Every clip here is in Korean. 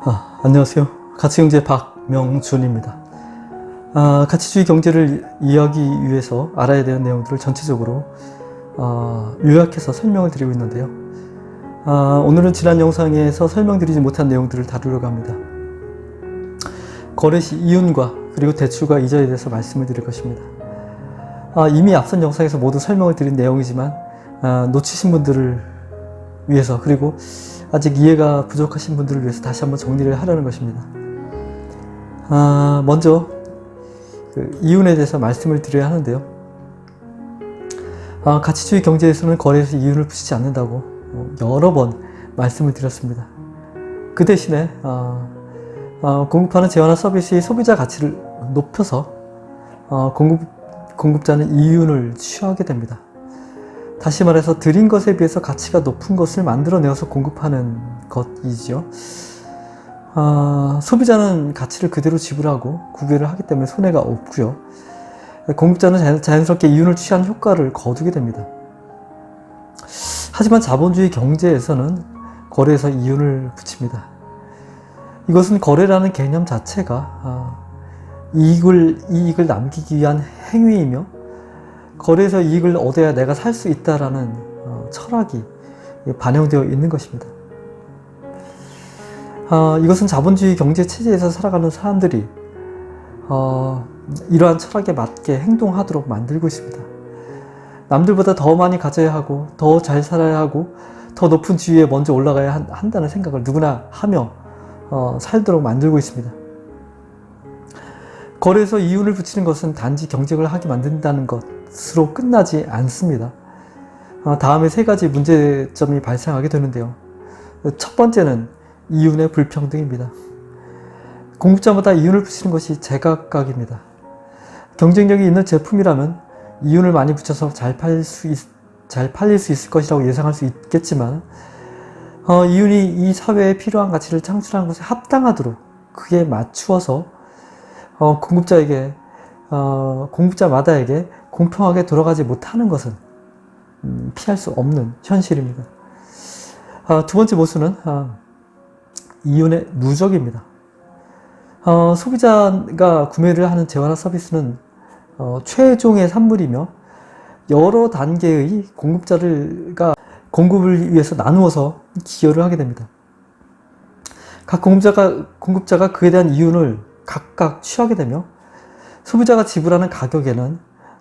안녕하세요. 가치경제 박명준입니다. 가치주의 경제를 이해하기 위해서 알아야 되는 내용들을 전체적으로 요약해서 설명을 드리고 있는데요. 오늘은 지난 영상에서 설명드리지 못한 내용들을 다루려고 합니다. 거래 시 이윤과 그리고 대출과 이자에 대해서 말씀을 드릴 것입니다. 이미 앞선 영상에서 모두 설명을 드린 내용이지만 놓치신 분들을 위해서, 그리고 아직 이해가 부족하신 분들을 위해서 다시 한번 정리를 하려는 것입니다. 먼저 이윤에 대해서 말씀을 드려야 하는데요. 가치주의 경제에서는 거래에서 이윤을 붙이지 않는다고 여러 번 말씀을 드렸습니다. 그 대신에 공급하는 재화나 서비스의 소비자 가치를 높여서 공급자는 이윤을 취하게 됩니다. 다시 말해서 드린 것에 비해서 가치가 높은 것을 만들어내어서 공급하는 것이죠. 소비자는 가치를 그대로 지불하고 구매를 하기 때문에 손해가 없고요. 공급자는 자연스럽게 이윤을 취한 효과를 거두게 됩니다. 하지만 자본주의 경제에서는 거래에서 이윤을 붙입니다. 이것은 거래라는 개념 자체가 이익을 남기기 위한 행위이며, 거래에서 이익을 얻어야 내가 살 수 있다라는 철학이 반영되어 있는 것입니다. 이것은 자본주의 경제 체제에서 살아가는 사람들이 이러한 철학에 맞게 행동하도록 만들고 있습니다. 남들보다 더 많이 가져야 하고, 더 잘 살아야 하고, 더 높은 지위에 먼저 올라가야 한다는 생각을 누구나 하며 살도록 만들고 있습니다. 거래에서 이윤을 붙이는 것은 단지 경쟁을 하게 만든다는 것으로 끝나지 않습니다. 다음에 세 가지 문제점이 발생하게 되는데요. 첫 번째는 이윤의 불평등입니다. 공급자마다 이윤을 붙이는 것이 제각각입니다. 경쟁력이 있는 제품이라면 이윤을 많이 붙여서 잘 팔릴 수 있을 것이라고 예상할 수 있겠지만, 이윤이 이 사회에 필요한 가치를 창출하는 것에 합당하도록 그에 맞추어서 공급자마다에게 공평하게 돌아가지 못하는 것은 피할 수 없는 현실입니다. 두 번째 모순은 이윤의 누적입니다. 소비자가 구매를 하는 재화나 서비스는 최종의 산물이며, 여러 단계의 공급을 위해서 나누어서 기여를 하게 됩니다. 각 공급자가 그에 대한 이윤을 각각 취하게 되며, 소비자가 지불하는 가격에는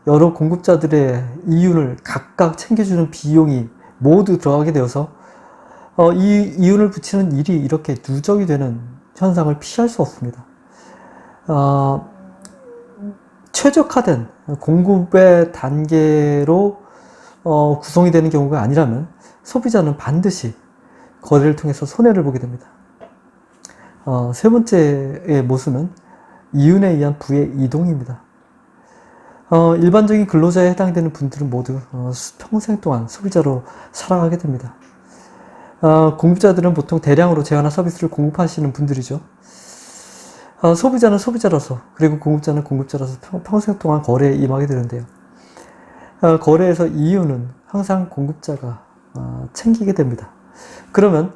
여러 공급자들의 이윤을 각각 챙겨주는 비용이 모두 들어가게 되어서 이 이윤을 붙이는 일이 이렇게 누적이 되는 현상을 피할 수 없습니다. 최적화된 공급의 단계로 구성이 되는 경우가 아니라면 소비자는 반드시 거래를 통해서 손해를 보게 됩니다. 세 번째의 모순은 이윤에 의한 부의 이동입니다. 일반적인 근로자에 해당되는 분들은 모두 평생 동안 소비자로 살아가게 됩니다. 공급자들은 보통 대량으로 재화나 서비스를 공급하시는 분들이죠. 소비자는 소비자로서, 그리고 공급자는 공급자로서 평생 동안 거래에 임하게 되는데요. 거래에서 이윤은 항상 공급자가 챙기게 됩니다. 그러면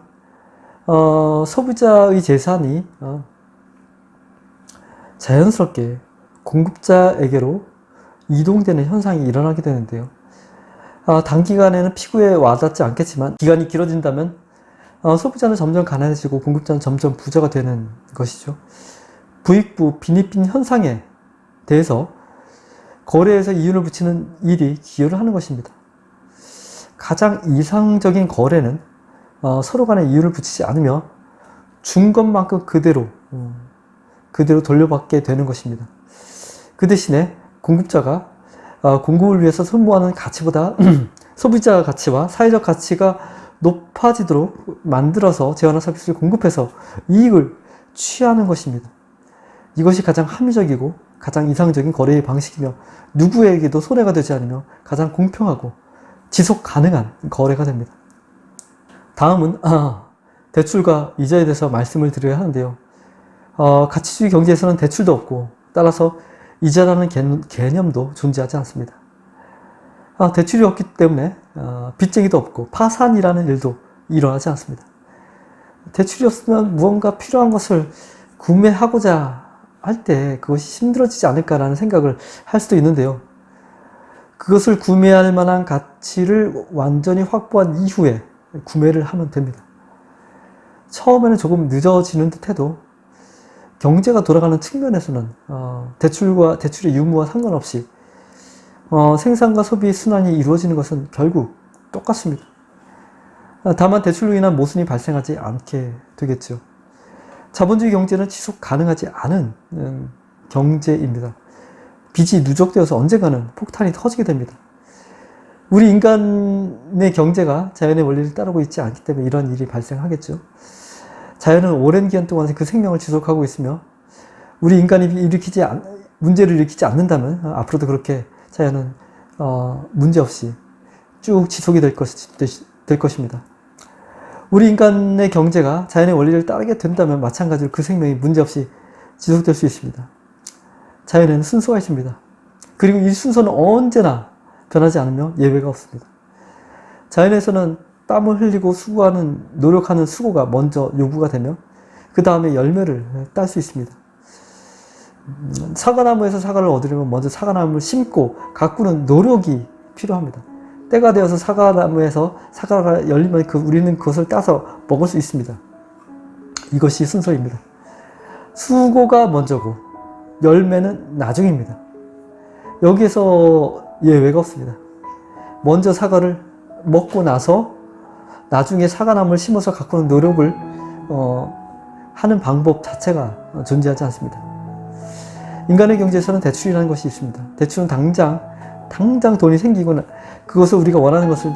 소비자의 재산이 자연스럽게 공급자에게로 이동되는 현상이 일어나게 되는데요. 단기간에는 피부에 와닿지 않겠지만 기간이 길어진다면 소비자는 점점 가난해지고 공급자는 점점 부자가 되는 것이죠. 부익부, 빈익빈 현상에 대해서 거래에서 이윤을 붙이는 일이 기여를 하는 것입니다. 가장 이상적인 거래는 서로 간에 이윤을 붙이지 않으며 준 것만큼 그대로 돌려받게 되는 것입니다. 그 대신에 공급자가 공급을 위해서 소모하는 가치보다 소비자 가치와 사회적 가치가 높아지도록 만들어서 재화나 서비스를 공급해서 이익을 취하는 것입니다. 이것이 가장 합리적이고 가장 이상적인 거래의 방식이며, 누구에게도 손해가 되지 않으며 가장 공평하고 지속 가능한 거래가 됩니다. 다음은 대출과 이자에 대해서 말씀을 드려야 하는데요. 가치주의 경제에서는 대출도 없고, 따라서 이자라는 개념도 존재하지 않습니다. 대출이 없기 때문에 빚쟁이도 없고 파산이라는 일도 일어나지 않습니다. 대출이 없으면 무언가 필요한 것을 구매하고자 할 때 그것이 힘들어지지 않을까라는 생각을 할 수도 있는데요. 그것을 구매할 만한 가치를 완전히 확보한 이후에 구매를 하면 됩니다. 처음에는 조금 늦어지는 듯해도 경제가 돌아가는 측면에서는 대출의 유무와 상관없이 생산과 소비 순환이 이루어지는 것은 결국 똑같습니다. 다만 대출로 인한 모순이 발생하지 않게 되겠죠. 자본주의 경제는 지속 가능하지 않은 경제입니다. 빚이 누적되어서 언젠가는 폭탄이 터지게 됩니다. 우리 인간의 경제가 자연의 원리를 따르고 있지 않기 때문에 이런 일이 발생하겠죠. 자연은 오랜 기간 동안 그 생명을 지속하고 있으며 우리 인간이 문제를 일으키지 않는다면 앞으로도 그렇게 자연은 문제없이 쭉 지속이 될 것입니다. 우리 인간의 경제가 자연의 원리를 따르게 된다면 마찬가지로 그 생명이 문제없이 지속될 수 있습니다. 자연에는 순서가 있습니다. 그리고 이 순서는 언제나 변하지 않으며 예외가 없습니다. 자연에서는 땀을 흘리고 노력하는 수고가 먼저 요구가 되며 그 다음에 열매를 딸 수 있습니다. 사과나무에서 사과를 얻으려면 먼저 사과나무를 심고 가꾸는 노력이 필요합니다. 때가 되어서 사과나무에서 사과가 열리면 우리는 그것을 따서 먹을 수 있습니다. 이것이 순서입니다. 수고가 먼저고 열매는 나중입니다. 여기에서 예외가 없습니다. 먼저 사과를 먹고 나서 나중에 사과나무를 심어서 가꾸는 노력을 하는 방법 자체가 존재하지 않습니다. 인간의 경제에서는 대출이라는 것이 있습니다. 대출은 당장 돈이 생기고 그것을 우리가 원하는 것을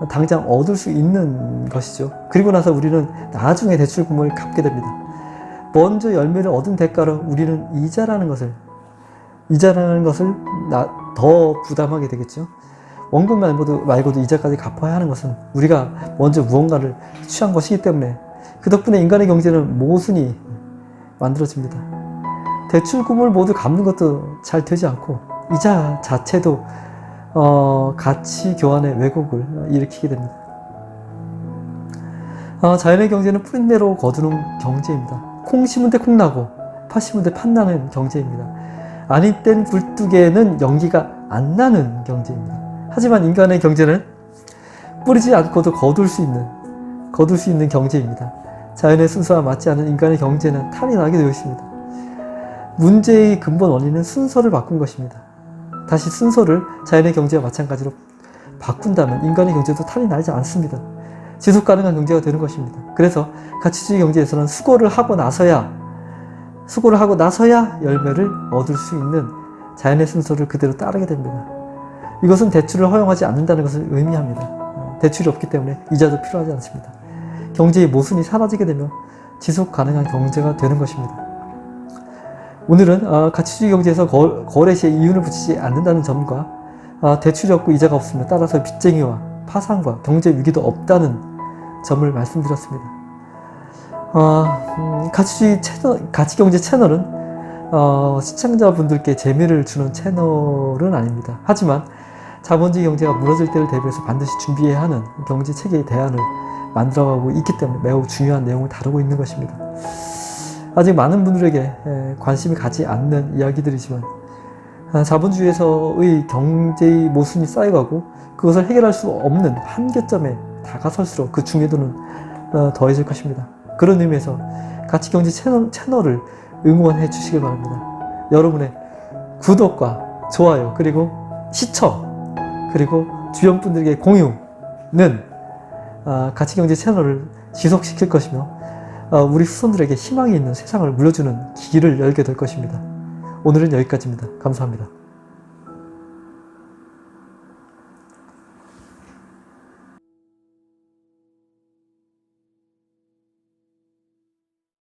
당장 얻을 수 있는 것이죠. 그리고 나서 우리는 나중에 대출금을 갚게 됩니다. 먼저 열매를 얻은 대가로 우리는 이자라는 것을 더 부담하게 되겠죠. 원금 말고도 이자까지 갚아야 하는 것은 우리가 먼저 무언가를 취한 것이기 때문에 그 덕분에 인간의 경제는 모순이 만들어집니다. 대출금을 모두 갚는 것도 잘 되지 않고 이자 자체도 가치 교환의 왜곡을 일으키게 됩니다. 자연의 경제는 뿌린대로 거두는 경제입니다. 콩 심은 데 콩 나고 팥 심은 데 팥 나는 경제입니다. 아니 땐 굴뚝에는 연기가 안 나는 경제입니다. 하지만 인간의 경제는 뿌리지 않고도 거둘 수 있는 경제입니다. 자연의 순서와 맞지 않은 인간의 경제는 탈이 나게 되어 있습니다. 문제의 근본 원인은 순서를 바꾼 것입니다. 다시 순서를 자연의 경제와 마찬가지로 바꾼다면 인간의 경제도 탈이 나지 않습니다. 지속 가능한 경제가 되는 것입니다. 그래서 가치주의 경제에서는 수고를 하고 나서야 열매를 얻을 수 있는 자연의 순서를 그대로 따르게 됩니다. 이것은 대출을 허용하지 않는다는 것을 의미합니다. 대출이 없기 때문에 이자도 필요하지 않습니다. 경제의 모순이 사라지게 되며 지속 가능한 경제가 되는 것입니다. 오늘은 가치주의 경제에서 거래 시에 이윤을 붙이지 않는다는 점과 대출이 없고 이자가 없으며 따라서 빚쟁이와 파산과 경제 위기도 없다는 점을 말씀드렸습니다. 가치경제 채널은 시청자분들께 재미를 주는 채널은 아닙니다. 하지만 자본주의 경제가 무너질 때를 대비해서 반드시 준비해야 하는 경제 체계의 대안을 만들어가고 있기 때문에 매우 중요한 내용을 다루고 있는 것입니다. 아직 많은 분들에게 관심이 가지 않는 이야기들이지만 자본주의에서의 경제의 모순이 쌓여가고 그것을 해결할 수 없는 한계점에 다가설수록 그 중요도는 더해질 것입니다. 그런 의미에서 가치경제 채널을 응원해 주시길 바랍니다. 여러분의 구독과 좋아요 그리고 시청 그리고 주변 분들에게 공유는 가치경제 채널을 지속시킬 것이며 우리 후손들에게 희망이 있는 세상을 물려주는 길을 열게 될 것입니다. 오늘은 여기까지입니다. 감사합니다.